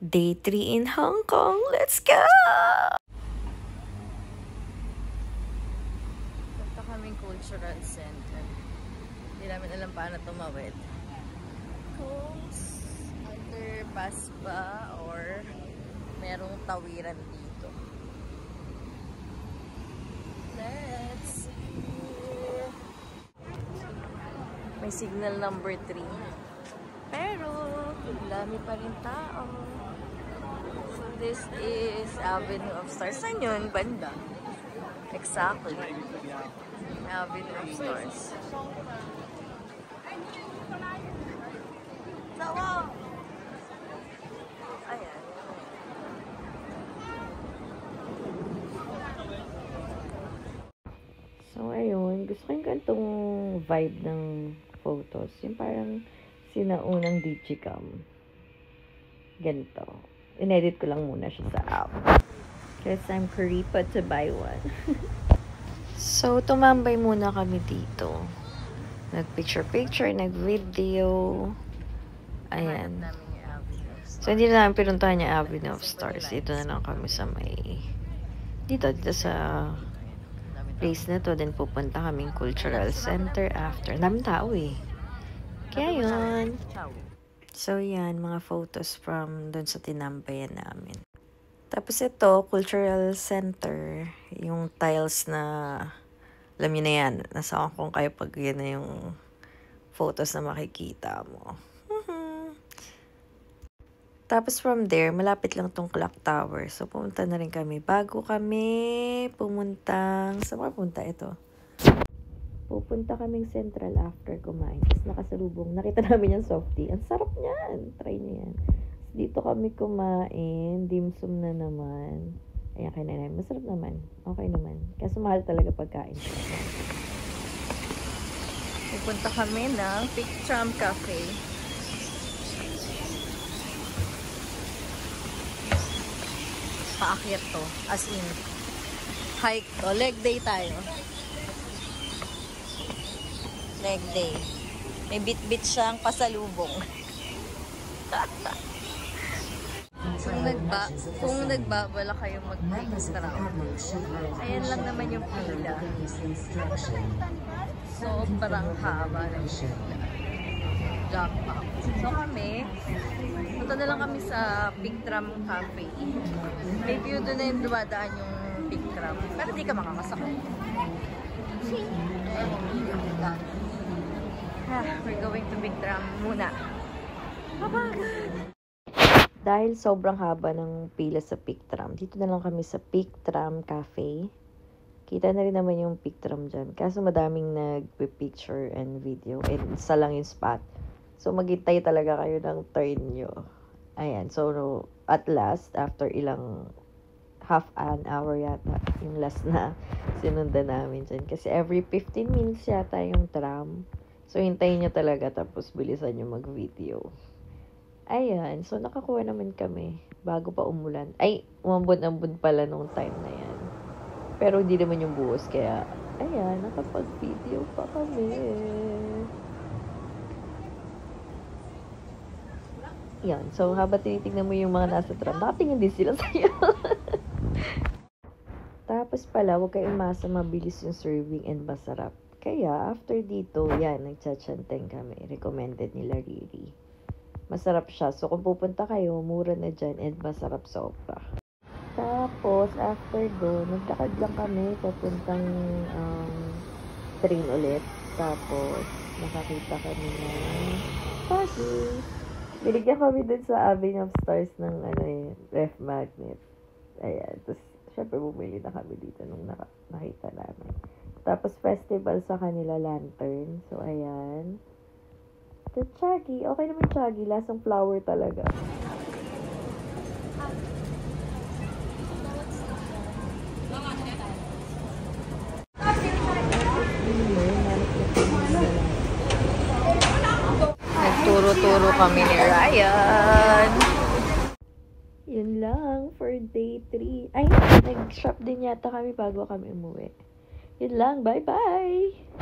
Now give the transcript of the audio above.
Day 3 in Hong Kong. Let's go! Punta kaming cultural center. Hindi namin alam paano tumawid. Kung underpass ba or merong tawiran dito. Let's see. May signal number 3. Pero, dami pa rin tao. So, this is Avenue of Stars. Saan yun? Banda. Exactly. Avenue of Stars. Tawa! Ayan. So, ayun. Gusto ko yung gantong vibe ng photos. Yung parang sinaunang digicam. Ganito. In-edit ko lang muna siya sa app. Because I'm creeped to buy one. So, tumambay muna kami dito. Nag-picture-picture, nag-video. Ayan. So, hindi na namin pinuntahan yung Avenue of Stars. Dito na lang kami sa may... Dito sa place na to. Then pupunta kaming cultural center after. Daming tao eh. Kaya yun. So, yan. Mga photos from dun sa tinambayan namin. Tapos ito, cultural center. Yung tiles na, alam nyo na yan. Nasa Hong Kong kayo pag yan na yung photos na makikita mo. Tapos from there, malapit lang tong clock tower. So, pumunta na rin kami. Bago kami pumuntang... Saan pupunta ito? Pupunta kaming Central after kumain. Tapos nakasalubong. Nakita namin yung softie. Ang sarap niyan. Try niyo yan. Dito kami kumain. Dim sum na naman. Ayan, kay nanay. Masarap naman. Okay naman. Kaso mahal talaga pagkain. Pupunta kami ng Pic Tram Cafe. Paakyat to. As in, hike to. Leg day tayo. Leg day. May bit-bit siyang pasalubong. Kung nagbabala kayo mag-tram, ayan lang naman yung pila. Sobrang haba ng pila. Jackpot. So kami, punta na lang kami sa Pic Tram Cafe. May view doon na yung dumadaan yung Pic Tram. Pero di ka makakasakay. We're going to Pic Tram muna. Dahil sobrang haba ng pila sa Pic Tram, dito na lang kami sa Pic Tram Cafe. Kita na rin naman yung Pic Tram dyan. Kaso madaming nagpipicture and video. And isa lang yung spot. So, maghintay talaga kayo ng turn nyo. Ayan. So, at last, after ilang half an hour yata, yung last na sinundan namin dyan. Kasi every 15 minutes yata yung tram. So, hintayin nyo talaga tapos bilisan nyo mag-video. Ayan. So, nakakuha naman kami bago pa umulan. Ay, umambon-ambon pala nung time na yan. Pero hindi naman yung buhos. Kaya, ayan, nakapag-video pa kami. Yan. So, habang tinitignan mo yung mga nasa tram, nakatingin din sila sa'yo. Tapos pala, huwag kayong umasa, mabilis yung serving and masarap. Kaya, after dito, yan, nagchatsanteng kami. Recommended nila Riri. Masarap siya. So, kung pupunta kayo, mura na dyan and masarap sobra. Tapos, after doon, naglakad lang kami papuntang train ulit. Tapos, nakakita kami ng parking. Binigyan kami dun sa Avenue of Stars ng ref magnet. Ayan. Tapos, syempre, bumili na kami dito nung nakita namin. Tapos, festival sa kanila lantern. So, ayan. The Chaggy. Okay naman Chaggy. Lasang flower talaga. Nagturo-turo kami ni Ryan. Yun lang for day 3. Ay, nag-shop din yata kami bago kami umuwi. Yun lang. Bye-bye!